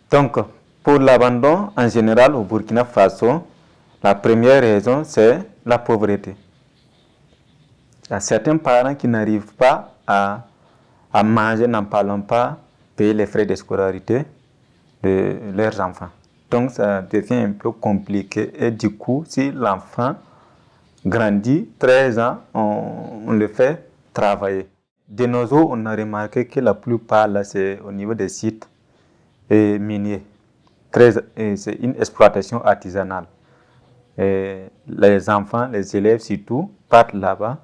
Donc, pour l'abandon, en général, au Burkina Faso, la première raison, c'est la pauvreté. Il y a certains parents qui n'arrivent pas à manger, n'en parlons pas, payer les frais de scolarité de leurs enfants. Donc, ça devient un peu compliqué. Et du coup, si l'enfant grandit, 13 ans, on le fait travailler. De nos jours, on a remarqué que la plupart, là, c'est au niveau des sites miniers. C'est une exploitation artisanale. Et les enfants, les élèves surtout, partent là-bas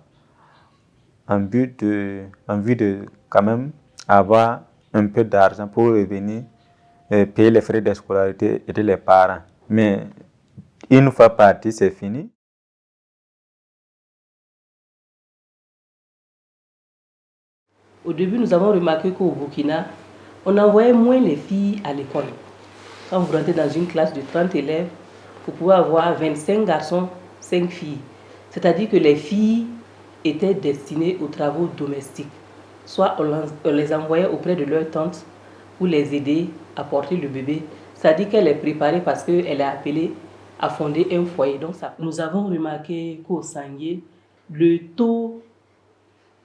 en vue de quand même avoir un peu d'argent pour revenir payer les frais de scolarité et de les parents. Mais une fois parti, c'est fini. Au début, nous avons remarqué qu'au Burkina, on envoyait moins les filles à l'école. Quand vous rentrez dans une classe de 30 élèves, vous pouvez avoir 25 garçons, 5 filles. C'est-à-dire que les filles étaient destinées aux travaux domestiques. Soit on les envoyait auprès de leur tante pour les aider à porter le bébé. C'est-à-dire qu'elle est préparée parce qu'elle est appelée à fonder un foyer. Donc nous avons remarqué qu'au Sangué, le taux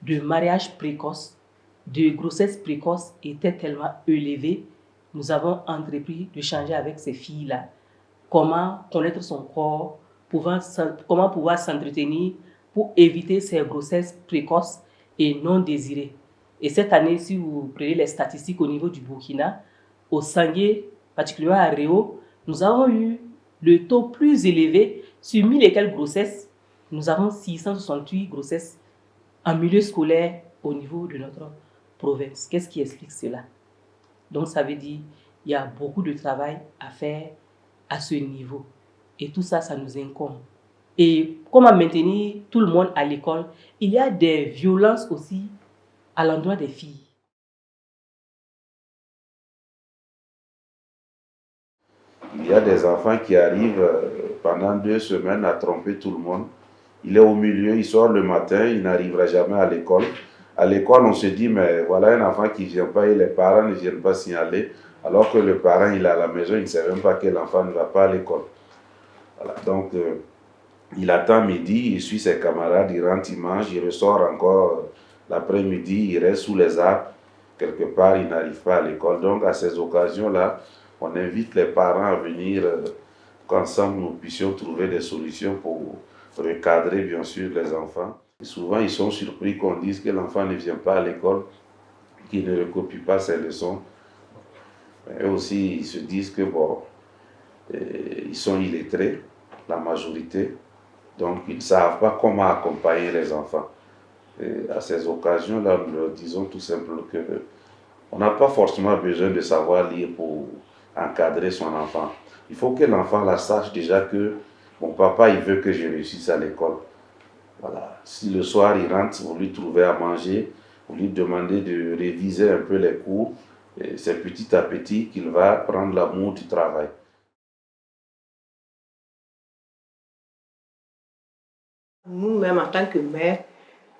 de mariage précoce, de grossesse précoce était tellement élevé, nous avons entrepris de changer avec ces filles-là. Comment connaître son corps, comment pouvoir s'entretenir pour éviter ces grossesses précoces et non désirées. Et cette année, si vous prenez les statistiques au niveau du Burkina, au Sangué, particulièrement à Réau, nous avons eu le taux plus élevé sur 1000 et quelques grossesses. Nous avons 668 grossesses en milieu scolaire au niveau de notre province. Qu'est-ce qui explique cela? Donc ça veut dire qu'il y a beaucoup de travail à faire à ce niveau. Et tout ça, ça nous incombe. Et comment maintenir tout le monde à l'école? Il y a des violences aussi à l'endroit des filles. Il y a des enfants qui arrivent pendant 2 semaines à tromper tout le monde. Il est au milieu, il sort le matin, il n'arrivera jamais à l'école. À l'école, on se dit, mais voilà un enfant qui ne vient pas et les parents ne viennent pas signaler, alors que le parent, il est à la maison, il ne sait même pas que l'enfant ne va pas à l'école. Voilà. Donc, il attend midi, il suit ses camarades, il rentre, il mange, il ressort encore l'après-midi, il reste sous les arbres. Quelque part, il n'arrive pas à l'école. Donc, à ces occasions-là, on invite les parents à venir, qu'ensemble nous puissions trouver des solutions pour recadrer bien sûr les enfants. Et souvent, ils sont surpris qu'on dise que l'enfant ne vient pas à l'école, qu'il ne recopie pas ses leçons. Mais eux aussi, ils se disent que bon, ils sont illettrés, la majorité, donc ils ne savent pas comment accompagner les enfants. Et à ces occasions-là, nous leur disons tout simplement que on n'a pas forcément besoin de savoir lire pour encadrer son enfant. Il faut que l'enfant la sache déjà que mon papa, il veut que je réussisse à l'école. Voilà. Si le soir, il rentre, vous lui trouvez à manger, vous lui demandez de réviser un peu les cours, et c'est petit à petit qu'il va prendre l'amour du travail. Nous-mêmes, en tant que mères,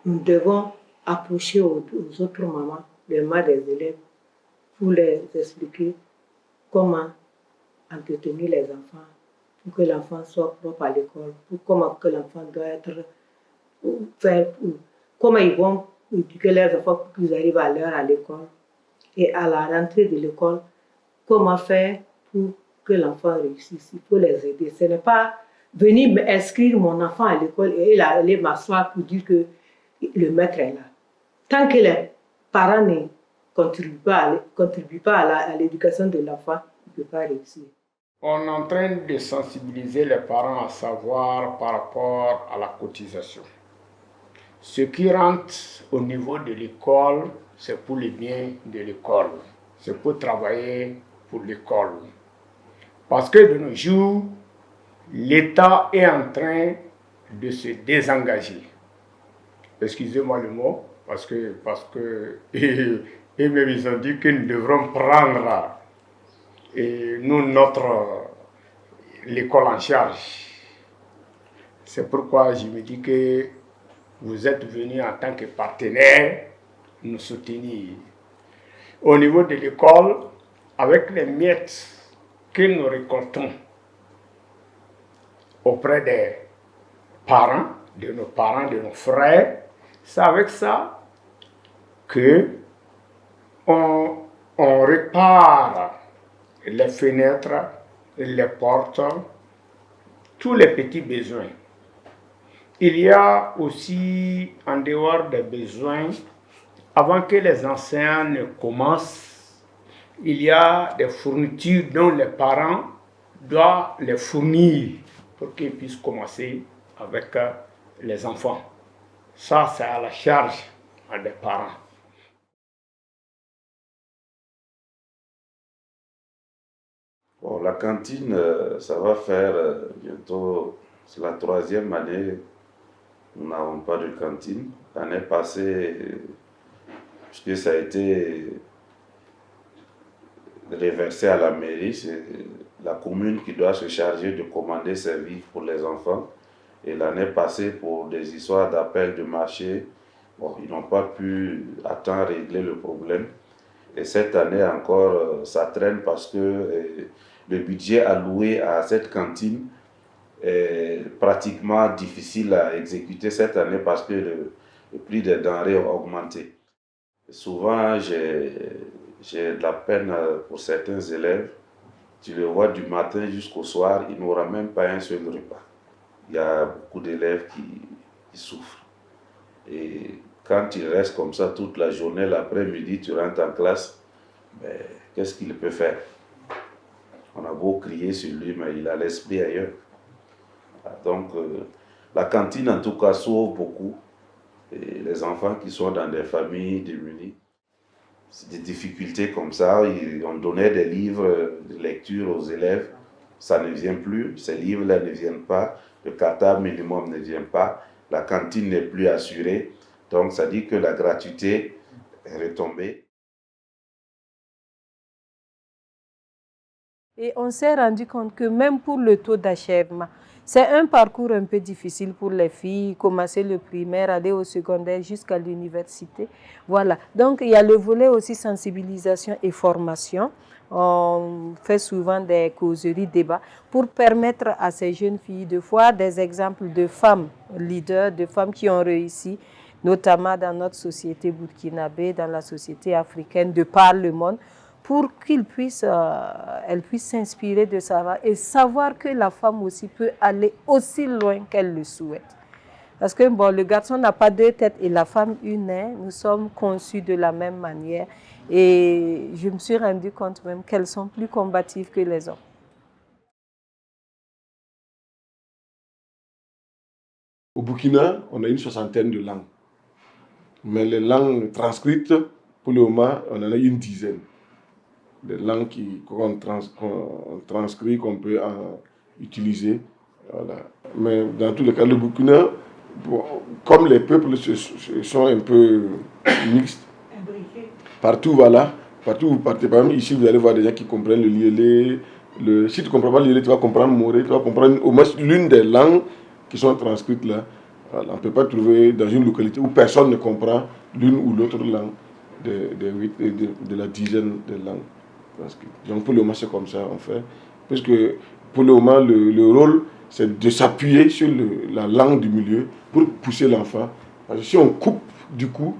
nous devons approcher aux autres mamans, les mères des élèves, pour les expliquer comment entretenir les enfants, pour que l'enfant soit propre à l'école, pour comment que l'enfant doit être fait, comment ils vont éduquer leurs enfants pour qu'ils arrivent à l'heure à l'école. Et à la rentrée de l'école, comment faire pour que l'enfant réussisse. Il faut les aider. Ce n'est pas venir inscrire mon enfant à l'école et aller m'asseoir pour dire que le maître est là. Tant que les parents ne contribuent pas à l'éducation de l'enfant, il ne peut pas réussir. On est en train de sensibiliser les parents à savoir par rapport à la cotisation. Ce qui rentre au niveau de l'école, c'est pour le bien de l'école. C'est pour travailler pour l'école. Parce que de nos jours, l'État est en train de se désengager. Excusez-moi le mot, parce que eux-mêmes ils ont dit que nous devrons prendre l'école en charge. C'est pourquoi je me dis que vous êtes venus en tant que partenaire nous soutenir. Au niveau de l'école, avec les miettes que nous récoltons auprès des parents, de nos frères, c'est avec ça que on répare les fenêtres, les portes, tous les petits besoins. Il y a aussi, en dehors des besoins, avant que les enseignants ne commencent, il y a des fournitures dont les parents doivent les fournir pour qu'ils puissent commencer avec les enfants. Ça, c'est à la charge des parents. Bon, la cantine, ça va faire bientôt, c'est la 3e année, nous n'avons pas de cantine. L'année passée, puisque ça a été reversé à la mairie, c'est la commune qui doit se charger de commander ses vivres pour les enfants. Et l'année passée, pour des histoires d'appel de marché, bon, ils n'ont pas pu à temps régler le problème. Et cette année encore, ça traîne parce que le budget alloué à cette cantine est pratiquement difficile à exécuter cette année parce que le prix des denrées a augmenté. Souvent, j'ai de la peine pour certains élèves. Tu le vois du matin jusqu'au soir, ils n'auront même pas un seul repas. Il y a beaucoup d'élèves qui souffrent. Et quand il reste comme ça toute la journée, l'après-midi, tu rentres en classe, ben, qu'est-ce qu'il peut faire? On a beau crier sur lui, mais il a l'esprit ailleurs. Donc, la cantine, en tout cas, sauve beaucoup. Et les enfants qui sont dans des familles démunies, c'est des difficultés comme ça. On donnait des livres de lecture aux élèves. Ça ne vient plus. Ces livres-là ne viennent pas. Le cartable minimum ne vient pas. La cantine n'est plus assurée. Donc, ça dit que la gratuité est retombée. Et on s'est rendu compte que même pour le taux d'achèvement, c'est un parcours un peu difficile pour les filles, commencer le primaire, aller au secondaire jusqu'à l'université. Voilà. Donc, il y a le volet aussi sensibilisation et formation. On fait souvent des causeries, débats pour permettre à ces jeunes filles de voir des exemples de femmes leaders, de femmes qui ont réussi, notamment dans notre société burkinabé, dans la société africaine, de par le monde, pour qu'elles puissent s'inspirer de ça et savoir que la femme aussi peut aller aussi loin qu'elle le souhaite. Parce que bon, le garçon n'a pas deux têtes et la femme une, hein, nous sommes conçus de la même manière. Et je me suis rendu compte même qu'elles sont plus combatives que les hommes. Au Burkina, on a une 60aine de langues. Mais les langues transcrites, pour le moment, on en a une 10aine. Des langues qu'on transcrit, qu'on peut utiliser. Voilà. Mais dans tous les cas, le Burkina, bon, comme les peuples sont un peu mixtes, partout, voilà, partout où vous partez, par exemple, ici, vous allez voir des gens qui comprennent le liélé. Si tu ne comprends pas le liélé, tu vas comprendre moré, tu vas comprendre au moins l'une des langues qui sont transcrites là. Voilà. On ne peut pas trouver dans une localité où personne ne comprend l'une ou l'autre langue de la 10aine de langues. Donc pour le moment, c'est comme ça on fait. Parce que pour le moment, le rôle, c'est de s'appuyer sur la langue du milieu pour pousser l'enfant. Parce que si on coupe du coup,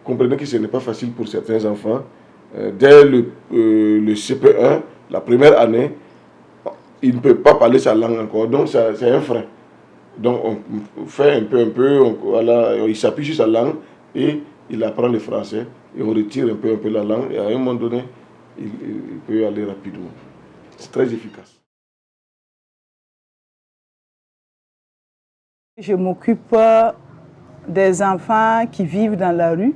comprenez que ce n'est pas facile pour certains enfants. Dès le CP1, la première année, il ne peut pas parler sa langue encore. Donc c'est un frein. Donc on fait un peu, voilà, il s'appuie sur sa langue et il apprend le français. Et on retire un peu la langue et à un moment donné, il peut aller rapidement. C'est très efficace. Je m'occupe des enfants qui vivent dans la rue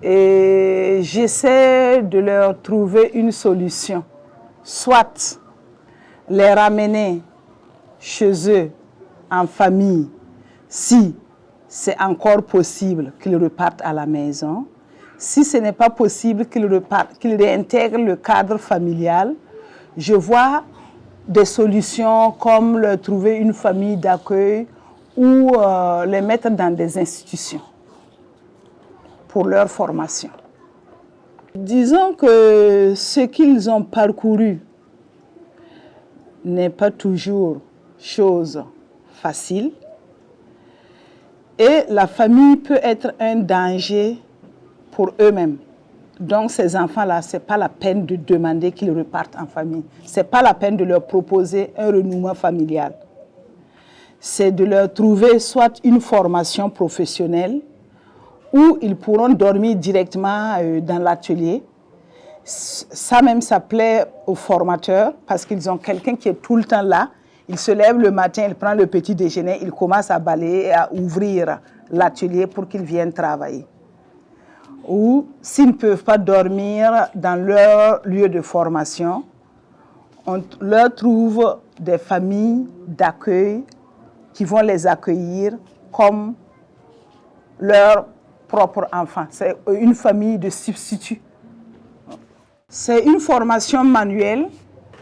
et j'essaie de leur trouver une solution. Soit les ramener chez eux en famille, si c'est encore possible qu'ils repartent à la maison. Si ce n'est pas possible qu'ils réintègrent le cadre familial, je vois des solutions comme leur trouver une famille d'accueil ou les mettre dans des institutions pour leur formation. Disons que ce qu'ils ont parcouru n'est pas toujours chose facile et la famille peut être un danger pour eux-mêmes. Donc ces enfants-là, ce n'est pas la peine de demander qu'ils repartent en famille. Ce n'est pas la peine de leur proposer un renouement familial. C'est de leur trouver soit une formation professionnelle où ils pourront dormir directement dans l'atelier. Ça même, ça plaît aux formateurs parce qu'ils ont quelqu'un qui est tout le temps là. Il se lève le matin, il prend le petit déjeuner, il commence à balayer et à ouvrir l'atelier pour qu'ils viennent travailler. Ou s'ils ne peuvent pas dormir dans leur lieu de formation, on leur trouve des familles d'accueil qui vont les accueillir comme leurs propres enfants. C'est une famille de substituts. C'est une formation manuelle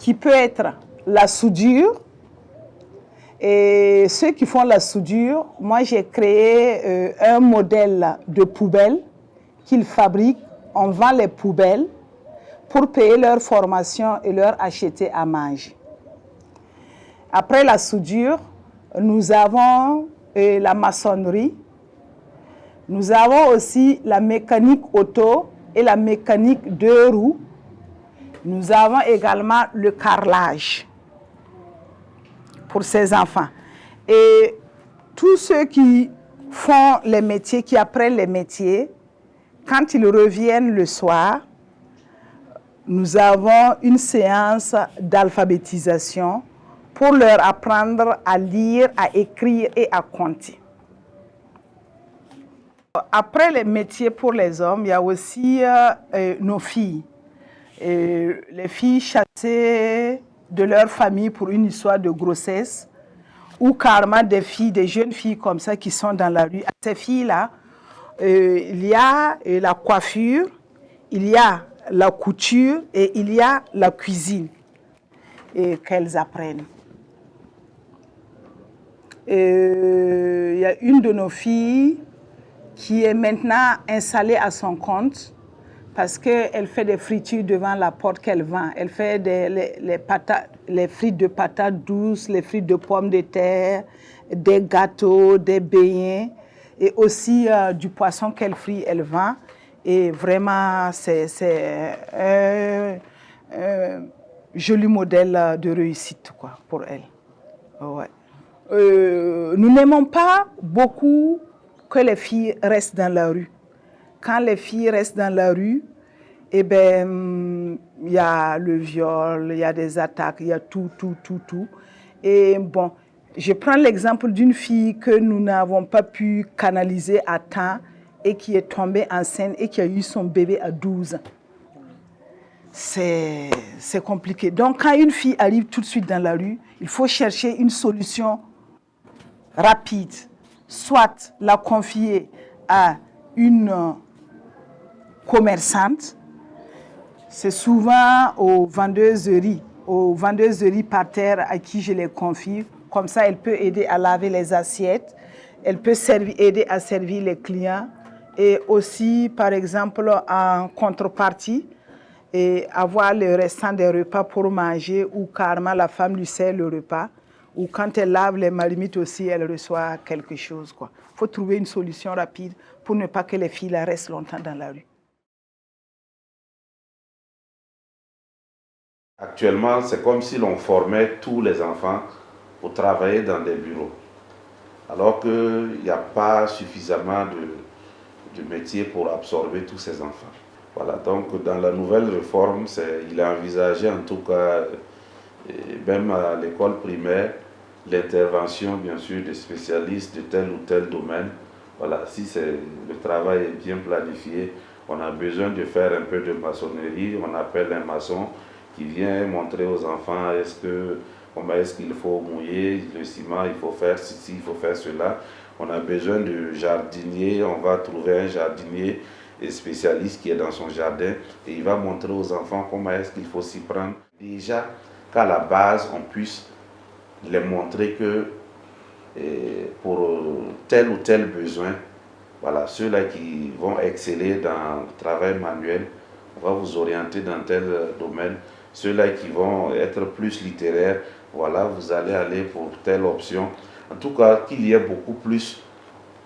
qui peut être la soudure. Et ceux qui font la soudure, moi j'ai créé un modèle de poubelle qu'ils fabriquent. On vend les poubelles pour payer leur formation et leur acheter à manger. Après la soudure, nous avons la maçonnerie. Nous avons aussi la mécanique auto et la mécanique deux roues. Nous avons également le carrelage pour ces enfants. Et tous ceux qui font les métiers, qui apprennent les métiers, quand ils reviennent le soir, nous avons une séance d'alphabétisation pour leur apprendre à lire, à écrire et à compter. Après les métiers pour les hommes, il y a aussi nos filles. Les filles chassées de leur famille pour une histoire de grossesse, ou carrément des filles, des jeunes filles comme ça qui sont dans la rue. À ces filles-là, il y a la coiffure, il y a la couture et il y a la cuisine qu'elles apprennent. Il y a une de nos filles qui est maintenant installée à son compte parce qu'elle fait des fritures devant la porte qu'elle vend. Elle fait les frites de patates douces, les frites de pommes de terre, des gâteaux, des beignets et aussi du poisson qu'elle frit, elle vend. Et vraiment, c'est un joli modèle de réussite quoi, pour elle. Ouais. Nous n'aimons pas beaucoup que les filles restent dans la rue. Quand les filles restent dans la rue, eh ben, il y a le viol, il y a des attaques, il y a tout. Et bon, je prends l'exemple d'une fille que nous n'avons pas pu canaliser à temps et qui est tombée enceinte et qui a eu son bébé à 12 ans. C'est compliqué. Donc, quand une fille arrive tout de suite dans la rue, il faut chercher une solution rapide, soit la confier à une commerçante. C'est souvent aux vendeuses de riz par terre à qui je les confie. Comme ça, elle peut aider à laver les assiettes, elle peut aider à servir les clients et aussi, par exemple, en contrepartie, et avoir le restant des repas pour manger ou carrément la femme lui sert le repas. Ou quand elle lave les marmites aussi, elle reçoit quelque chose. Il faut trouver une solution rapide pour ne pas que les filles restent longtemps dans la rue. Actuellement, c'est comme si l'on formait tous les enfants pour travailler dans des bureaux. Alors qu'il n'y a pas suffisamment de métiers pour absorber tous ces enfants. Voilà, donc dans la nouvelle réforme, il est envisagé en tout cas, même à l'école primaire, l'intervention bien sûr des spécialistes de tel ou tel domaine. Voilà, si le travail est bien planifié, on a besoin de faire un peu de maçonnerie, on appelle un maçon qui vient montrer aux enfants comment est-ce qu'il faut mouiller le ciment, il faut faire ceci, il faut faire cela. On a besoin de jardinier, on va trouver un jardinier spécialiste qui est dans son jardin et il va montrer aux enfants comment est-ce qu'il faut s'y prendre. Déjà qu'à la base, on puisse les montrer que pour tel ou tel besoin, voilà, ceux-là qui vont exceller dans le travail manuel, on va vous orienter dans tel domaine. Ceux-là qui vont être plus littéraires, voilà, vous allez aller pour telle option. En tout cas, qu'il y ait beaucoup plus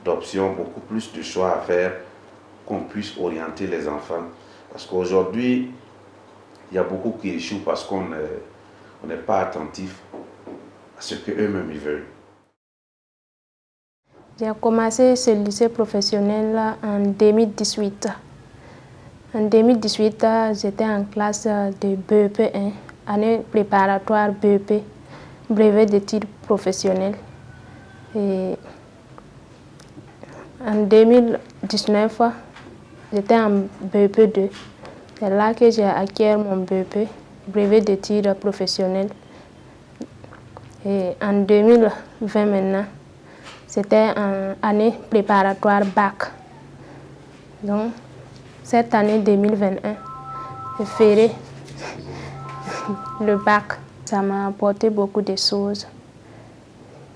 d'options, beaucoup plus de choix à faire, qu'on puisse orienter les enfants. Parce qu'aujourd'hui, il y a beaucoup qui échouent parce qu'on n'est pas attentif à ce qu'eux-mêmes ils veulent. J'ai commencé ce lycée professionnel en 2018. En 2018, j'étais en classe de BEP1, année préparatoire BEP, brevet d'études professionnelles. Et en 2019, j'étais en BEP2. C'est là que j'ai acquis mon BEP, brevet d'études professionnelles. Et en 2020 maintenant, c'était en année préparatoire bac. Donc, cette année 2021, je ferai le bac. Ça m'a apporté beaucoup de choses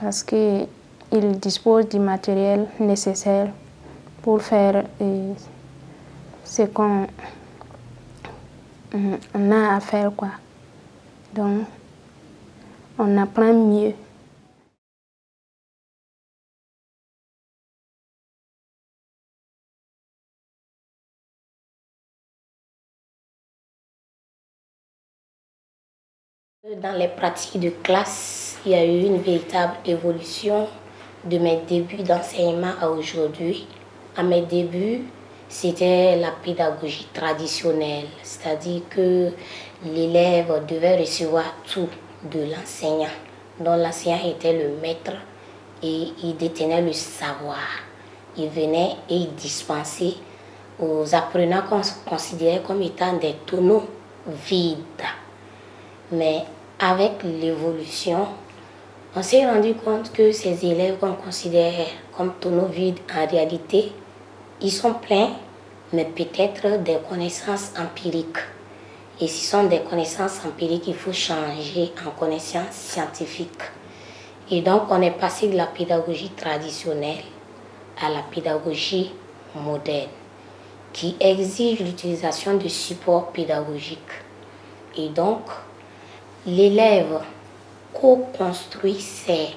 parce qu'il dispose du matériel nécessaire pour faire ce qu'on a à faire, quoi. Donc, on apprend mieux. Dans les pratiques de classe, il y a eu une véritable évolution de mes débuts d'enseignement à aujourd'hui. À mes débuts, c'était la pédagogie traditionnelle, c'est-à-dire que l'élève devait recevoir tout de l'enseignant, dont l'enseignant était le maître et il détenait le savoir. Il venait et il dispensait aux apprenants qu'on considérait comme étant des tonneaux vides. Mais avec l'évolution, on s'est rendu compte que ces élèves qu'on considère comme tonneaux vides, en réalité, ils sont pleins, mais peut-être des connaissances empiriques. Et si ce sont des connaissances empiriques, il faut changer en connaissances scientifiques. Et donc, on est passé de la pédagogie traditionnelle à la pédagogie moderne, qui exige l'utilisation de supports pédagogiques. Et donc, l'élève co-construit ses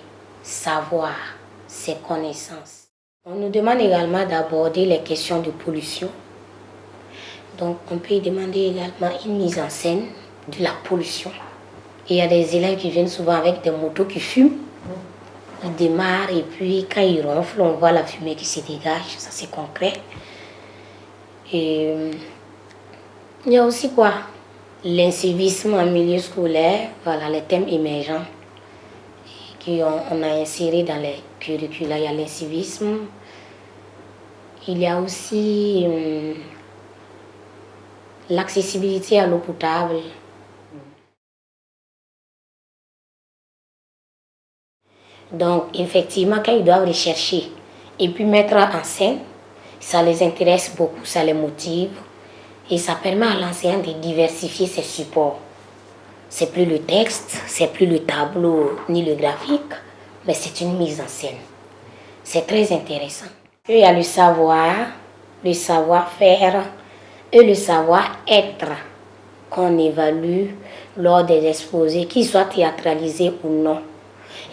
savoirs, ses connaissances. On nous demande également d'aborder les questions de pollution. Donc, on peut demander également une mise en scène de la pollution. Et il y a des élèves qui viennent souvent avec des motos qui fument. Ils démarrent et puis quand ils ronflent, on voit la fumée qui se dégage. Ça, c'est concret. Et il y a aussi quoi? L'incivisme en milieu scolaire, voilà les thèmes émergents qu'on a insérés dans les curricula. Il y a l'incivisme, il y a aussi l'accessibilité à l'eau potable. Donc, effectivement, quand ils doivent rechercher et puis mettre en scène, ça les intéresse beaucoup, ça les motive. Et ça permet à l'enseignant de diversifier ses supports. C'est plus le texte, c'est plus le tableau ni le graphique, mais c'est une mise en scène. C'est très intéressant. Il y a le savoir, le savoir-faire et le savoir-être qu'on évalue lors des exposés, qu'ils soient théâtralisés ou non.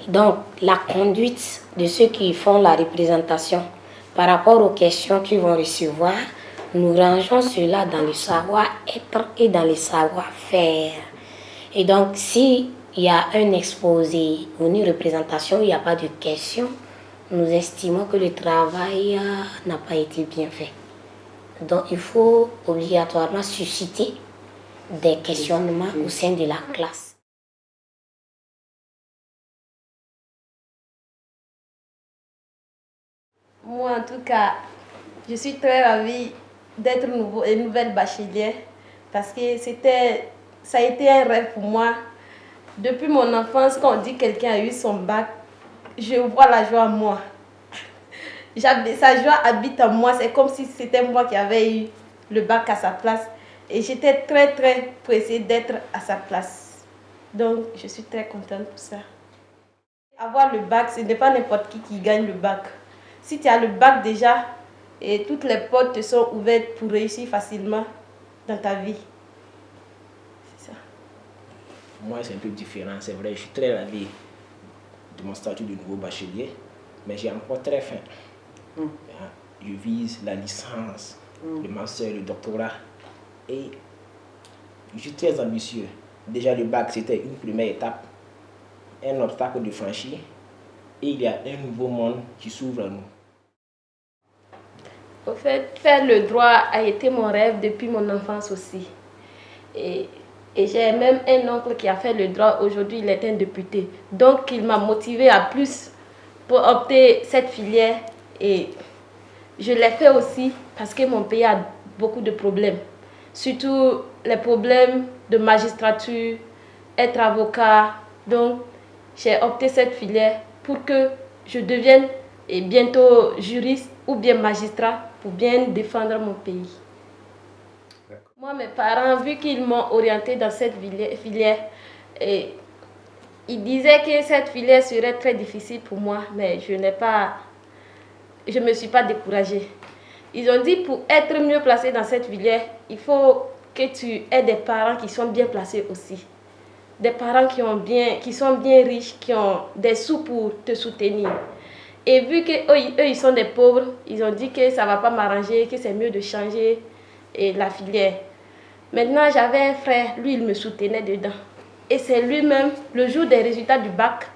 Donc, la conduite de ceux qui font la représentation par rapport aux questions qu'ils vont recevoir, nous rangeons cela dans le savoir-être et dans le savoir-faire. Et donc, s'il y a un exposé ou une représentation où il n'y a pas de questions, nous estimons que le travail n'a pas été bien fait. Donc, il faut obligatoirement susciter des questionnements au sein de la classe. Moi, en tout cas, je suis très ravie d'être une nouvelle bachelière parce que ça a été un rêve pour moi. Depuis mon enfance, quand on dit que quelqu'un a eu son bac, je vois la joie en moi. Sa joie habite en moi, c'est comme si c'était moi qui avais eu le bac à sa place. Et j'étais très très pressée d'être à sa place. Donc je suis très contente pour ça. Avoir le bac, ce n'est pas n'importe qui gagne le bac. Si tu as le bac déjà, et toutes les portes te sont ouvertes pour réussir facilement. dans ta vie? C'est ça. Moi, c'est un peu différent, c'est vrai. Je suis très ravi de mon statut de nouveau bachelier, mais j'ai encore très faim. Je vise la licence, le master, le doctorat, et je suis très ambitieux. Déjà, le bac, c'était une première étape, un obstacle de franchir, et il y a un nouveau monde qui s'ouvre à nous. Au fait, faire le droit a été mon rêve depuis mon enfance aussi. Et j'ai même un oncle qui a fait le droit. Aujourd'hui, il est un député. Donc, il m'a motivé à plus pour opter cette filière. Et je l'ai fait aussi parce que mon pays a beaucoup de problèmes. Surtout les problèmes de magistrature, être avocat. Donc, j'ai opté cette filière pour que je devienne bientôt juriste ou bien magistrat pour bien défendre mon pays. Moi, mes parents, vu qu'ils m'ont orienté dans cette filière, ils disaient que cette filière serait très difficile pour moi, mais je ne me suis pas découragée. Ils ont dit pour être mieux placé dans cette filière, il faut que tu aies des parents qui sont bien placés aussi. Des parents qui sont bien riches, qui ont des sous pour te soutenir. Et vu qu'eux, ils sont des pauvres, ils ont dit que ça ne va pas m'arranger, que c'est mieux de changer la filière. Maintenant, j'avais un frère, lui, il me soutenait dedans. Et c'est lui-même, le jour des résultats du bac,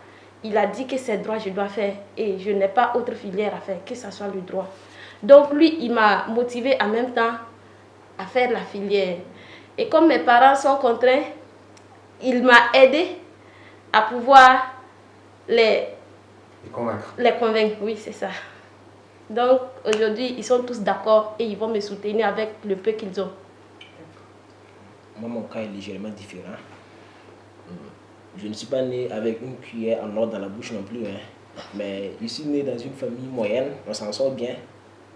il a dit que c'est droit, je dois faire. Et je n'ai pas autre filière à faire, que ce soit le droit. Donc lui, il m'a motivé en même temps à faire la filière. Et comme mes parents sont contraints, il m'a aidé à pouvoir les convaincre, oui, c'est ça. Donc aujourd'hui, ils sont tous d'accord et ils vont me soutenir avec le peu qu'ils ont. Moi, mon cas est légèrement différent. Je ne suis pas né avec une cuillère en or dans la bouche non plus. Mais je suis né dans une famille moyenne, on s'en sort bien.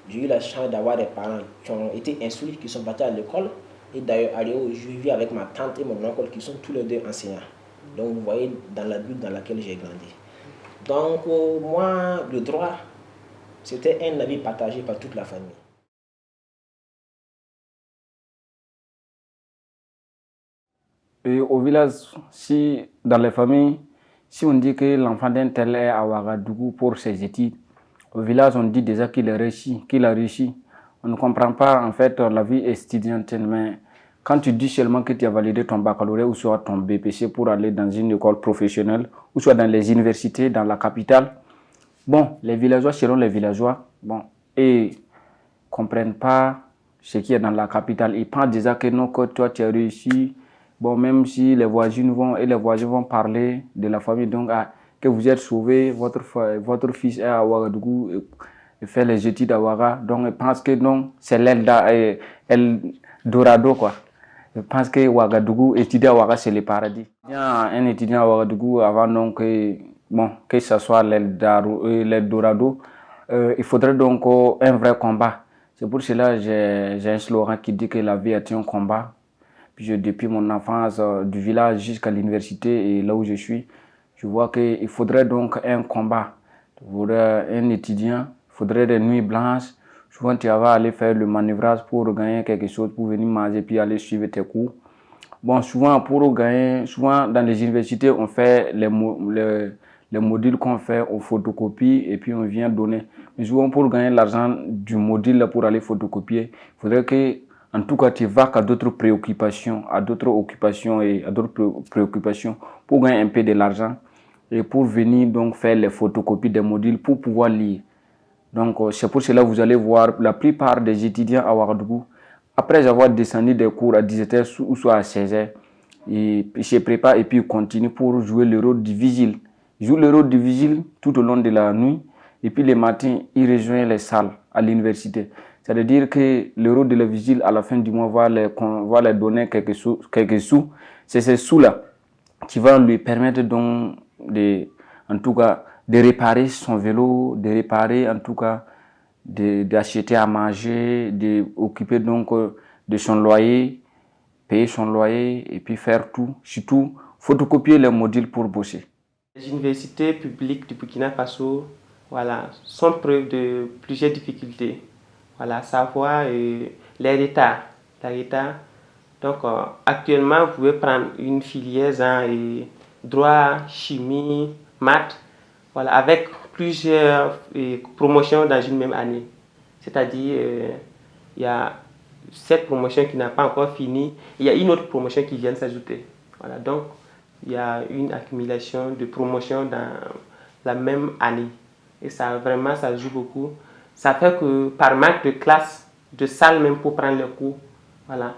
J'ai eu la chance d'avoir des parents qui ont été instruits, qui sont partis à l'école. Et d'ailleurs, je vis avec ma tante et mon oncle qui sont tous les deux enseignants. Donc vous voyez dans la bulle dans laquelle j'ai grandi. Donc moi, le droit, c'était un avis partagé par toute la famille. Et au village, si dans les familles, si on dit que l'enfant d'un tel est à Ouagadougou pour ses études, au village on dit déjà qu'il a réussi. On ne comprend pas en fait la vie étudiantine, mais quand tu dis seulement que tu as validé ton baccalauréat ou soit ton BPC pour aller dans une école professionnelle ou soit dans les universités, dans la capitale, bon, les villageois selon les villageois, bon, et comprennent pas ce qui est dans la capitale. Ils pensent déjà que non, que toi tu as réussi. Bon, même si les voisins vont parler de la famille, donc que vous êtes sauvé, votre fils est à Ouagadougou et fait les études à Ouaga, donc ils pensent que non, c'est l'Eldorado quoi. Ils pensent que Ouagadougou, étudier à Ouaga, c'est le paradis. Il y a un étudiant à Ouagadougou avant donc que ce soit l'Eldorado, il faudrait donc un vrai combat. C'est pour cela que j'ai un slogan qui dit que la vie est un combat. Puis depuis mon enfance, du village jusqu'à l'université et là où je suis, je vois qu'il faudrait donc un combat. Il faudrait un étudiant, il faudrait des nuits blanches. Souvent, tu vas aller faire le manœuvrage pour gagner quelque chose, pour venir manger puis aller suivre tes cours. Bon, souvent, pour gagner, souvent dans les universités, on fait les modules qu'on fait, on photocopie et puis on vient donner. Mais souvent, pour gagner l'argent du module pour aller photocopier, il faudrait que en tout cas, tu vas à d'autres préoccupations, et à d'autres préoccupations pour gagner un peu de l'argent et pour venir donc faire les photocopies des modules pour pouvoir lire. Donc, c'est pour cela que vous allez voir la plupart des étudiants à Ouagadougou, après avoir descendu des cours à 17h ou soit à 16h, ils se préparent et puis ils continuent pour jouer le rôle du vigile. Ils jouent le rôle du vigile tout au long de la nuit et puis le matin, ils rejoignent les salles à l'université. C'est-à-dire que le rôle de la vigile, à la fin du mois, va leur donner quelques sous. C'est ces sous-là qui vont lui permettre donc en tout cas, de réparer son vélo, de réparer en tout cas, d'acheter à manger, d'occuper donc de son loyer, payer son loyer et puis faire tout, surtout photocopier les modules pour bosser. Les universités publiques du Burkina Faso, sont preuve de plusieurs difficultés. À savoir les retards. Donc, actuellement, vous pouvez prendre une filière droit, chimie, maths, voilà, avec plusieurs promotions dans une même année. C'est-à-dire, il y a cette promotion qui n'a pas encore fini, il y a une autre promotion qui vient de s'ajouter. Voilà, donc, il y a une accumulation de promotions dans la même année. Et ça, vraiment, ça joue beaucoup. Ça fait que par manque de classe, de salle même pour prendre les cours, voilà.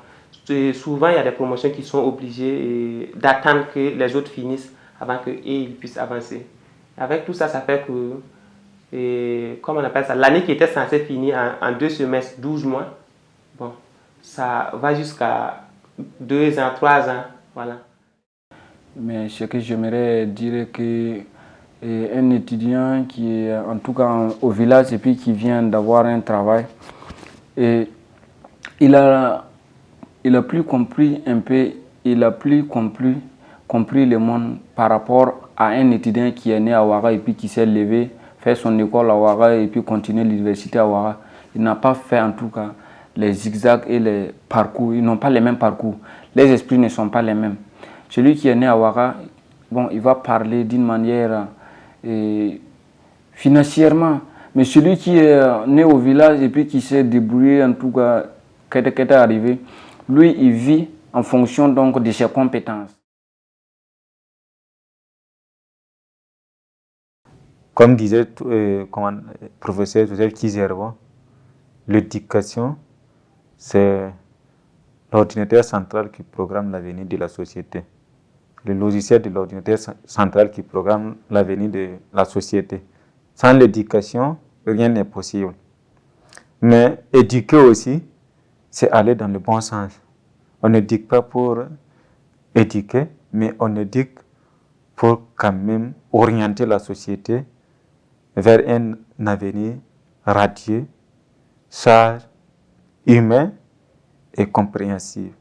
Souvent, il y a des promotions qui sont obligées d'attendre que les autres finissent avant qu'ils puissent avancer. Avec tout ça, ça fait que, comment on appelle ça, l'année qui était censée finir en 2 semestres, 12 mois, bon, ça va jusqu'à 2 ans, 3 ans, voilà. Mais ce que j'aimerais dire que un étudiant qui est en tout cas au village et puis qui vient d'avoir un travail, et il a plus compris un peu, il a plus compris le monde par rapport à un étudiant qui est né à Ouaga et puis qui s'est levé, fait son école à Ouaga et puis continuer l'université à Ouaga. Il n'a pas fait en tout cas les zigzags et les parcours, ils n'ont pas les mêmes parcours. Les esprits ne sont pas les mêmes. Celui qui est né à Ouaga, bon, il va parler d'une manière financièrement, mais celui qui est né au village et puis qui s'est débrouillé en tout cas, qui est arrivé, lui, il vit en fonction donc de ses compétences. Comme disait le professeur Joseph Kizerbo, l'éducation, c'est l'ordinateur central qui programme l'avenir de la société. Le logiciel de l'ordinateur central qui programme l'avenir de la société. Sans l'éducation, rien n'est possible. Mais éduquer aussi, c'est aller dans le bon sens. On n'éduque pas pour éduquer, mais on éduque pour quand même orienter la société vers un avenir radieux, sage, humain et compréhensible.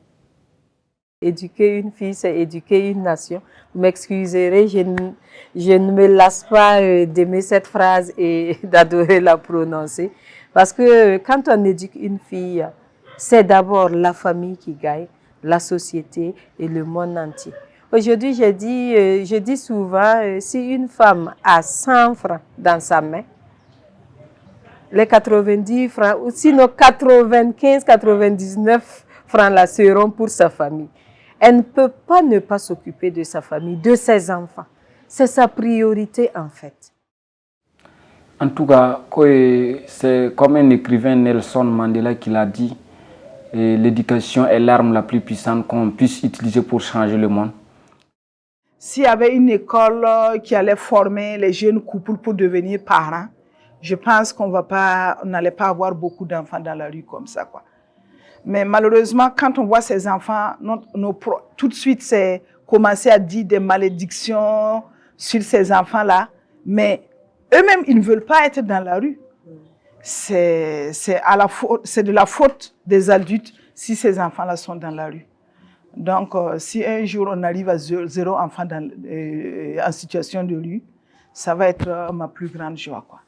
Éduquer une fille, c'est éduquer une nation. Vous m'excuserez, je ne me lasse pas d'aimer cette phrase et d'adorer la prononcer. Parce que quand on éduque une fille, c'est d'abord la famille qui gagne, la société et le monde entier. Aujourd'hui, je dis souvent, si une femme a 100 francs dans sa main, les 90 francs, ou sinon 95, 99 francs là seront pour sa famille. Elle ne peut pas ne pas s'occuper de sa famille, de ses enfants. C'est sa priorité en fait. En tout cas, c'est comme un écrivain Nelson Mandela qui l'a dit, l'éducation est l'arme la plus puissante qu'on puisse utiliser pour changer le monde. S'il y avait une école qui allait former les jeunes couples pour devenir parents, je pense qu'on n'allait pas avoir beaucoup d'enfants dans la rue comme ça, quoi. Mais malheureusement, quand on voit ces enfants, tout de suite, c'est commencer à dire des malédictions sur ces enfants-là. Mais eux-mêmes, ils ne veulent pas être dans la rue. C'est de la faute des adultes si ces enfants-là sont dans la rue. Donc, si un jour on arrive à 0 enfant en situation de rue, ça va être ma plus grande joie, quoi.